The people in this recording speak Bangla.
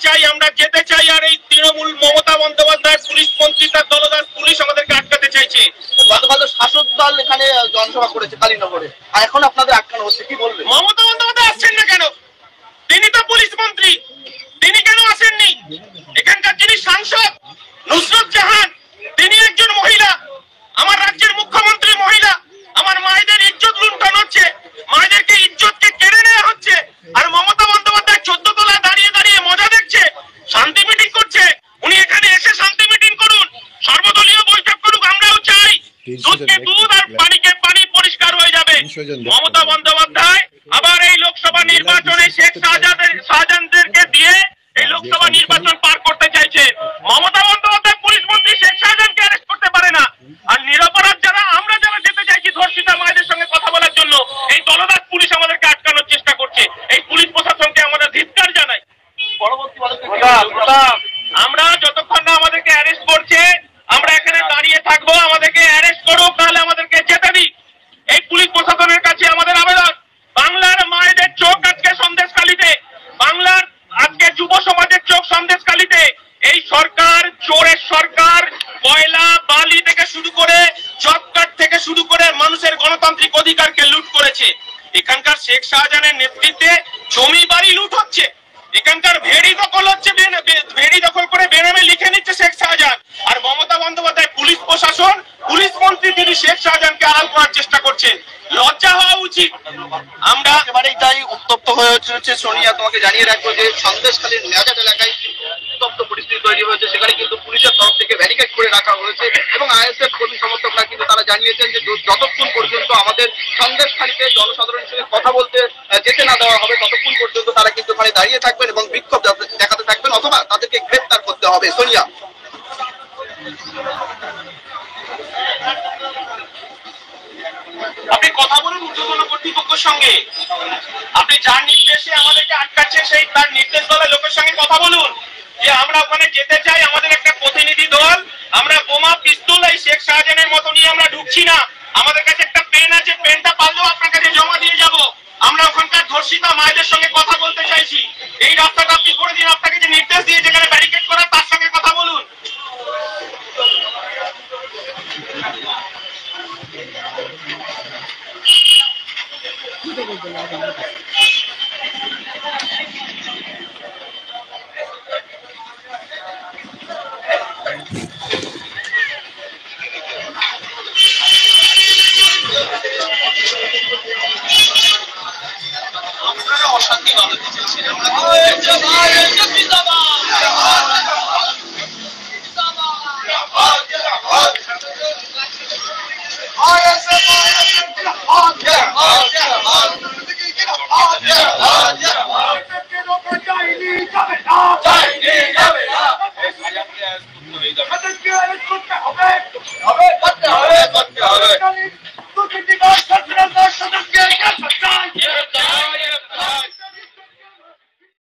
চাই, আমরা যেতে চাই। আর এই তৃণমূল মমতা বন্দ্যোপাধ্যায় পুলিশ মন্ত্রী তার দলদাস পুলিশ আমাদেরকে আটকাতে চাইছে। গতকাল শাসক দল এখানে জনসভা করেছে কালীনগরে, আর এখন আপনাদের আটকানো হচ্ছে, কি বলবেন? মমতা বন্দ্যোপাধ্যায় আসছেন না কেন? তিনি তো পুলিশ মন্ত্রী, তিনি কেন আসেননি? এখানকার যিনি সাংসদ নুসরত জাহান, তিনি একজন মহিলা, আমার রাজ্যের মুখ্যমন্ত্রী মহিলা। আমার মায়েদের ইজ্জত লুণ্ঠন হচ্ছে, মায়েদেরকে ইজ্জতকে কেড়ে নেওয়া হচ্ছে। আর মমতা বন্দ্যোপাধ্যায় 14 তলায় দাঁড়িয়ে দাঁড়িয়ে মজা দেখছে, শান্তি মিটিং করছে। উনি এখানে এসে শান্তি মিটিং করুন, সর্বদলীয় বৈঠক করুক, আমরাও চাই। দুধকে দুধ আর পানিকে পানি, পরিষ্কার হয়ে যাবে। মমতা বন্দ্যোপাধ্যায় আবার এই লোকসভা নির্বাচনে শেখ শাহজাহানদেরকে দিয়ে এই লোকসভা নির্বাচন পার করতে চাইছে। মমতা বন্দ্যোপাধ্যায় পুলিশ মন্ত্রী শেখ শাহজাহানকে অ্যারেস্ট করতে পারে না। আর নিরপরাধ যারা, আমরা যারা যেতে চাইছি ধর্ষিতা মায়েদের সঙ্গে কথা বলার জন্য, এই দলদাস পুলিশ আমাদেরকে আটকানোর চেষ্টা করছে। এই পুলিশ প্রশাসনকে আমাদের ধিক্কার জানাই। পরবর্তী আমরা যতক্ষণ না আমাদেরকে অ্যারেস্ট করছে আমরা এখানে দাঁড়িয়ে থাকবো। আমাদেরকে অ্যারেস্ট করুক, তাহলে আমাদেরকে যেতে দিক। এই পুলিশ প্রশাসনের কাছে আমাদের আবেদন, বাংলার মায়েদের চোখ আজকে সন্দেশখালীতে, বাংলার আজকে যুব সমাজের চোখ সন্দেশখালীতে। এই সরকার চোরের সরকার, কয়লা বালি থেকে শুরু করে জব কার্ড থেকে শুরু করে মানুষের গণতান্ত্রিক অধিকারকে লুট করেছে। এখানকার শেখ শাহজাহানের নেতৃত্বে জমি বাড়ি লুট হচ্ছে, এখানকার ভেড়ি দখল হচ্ছে, ভেড়ি দখল করে বেনামে লিখে নিচ্ছে শেখ শাহজাহান। আর মমতা বন্দ্যোপাধ্যায় পুলিশ প্রশাসন, পুলিশ মন্ত্রী, তিনি শেখ শাহজাহানকে আড়াল করার চেষ্টা করছেন। লজ্জা হওয়া উচিত। আমরা একেবারেই উত্তপ্ত হয়ে হচ্ছে। সোনিয়া, তোমাকে জানিয়ে রাখবো যে সন্দেশখালীর মেজাজ এলাকায় উত্তপ্ত পরিস্থিতি তৈরি হয়েছে। সেখানে কিন্তু পুলিশের তরফ থেকে ব্যারিকেড করে রাখা হয়েছে এবং আইএসএফ কর্মী সমর্থকরা কিন্তু তারা জানিয়েছেন যে যতক্ষণ পর্যন্ত আমাদের সন্দেশখালীতে জনসাধারণের সঙ্গে কথা বলতে যেতে না দেওয়া হবে ততক্ষণ পর্যন্ত তারা কিন্তু ওখানে দাঁড়িয়ে থাকবেন এবং বিক্ষোভ দেখাতে থাকবেন, অথবা তাদেরকে গ্রেফতার করতে হবে। সোনিয়া, আপনি কথা বলুন ঊর্ধ্বতন কর্তৃপক্ষের সঙ্গে। আপনি যার নির্দেশে আমাদেরকে আটকাচ্ছে সেই তার নির্দেশ দলের লোকের সঙ্গে কথা বলুন যে আমরা ওখানে যেতে চাই। আমাদের একটা প্রতিনিধি দল, আমরা বোমা পিস্তল এই শেখ শাহজাহানের মতো নিয়ে আমরা ঢুকছি না। আমাদের কাছে একটা পেন আছে, পেনটা পারলেও আপনার কাছে জমা দিয়ে যাব। আমরা ওখানকার ধর্ষিতা মায়েদের সঙ্গে কথা বলতে চাইছি। এই রাস্তাটা আপনি করে দিন, আপনাকে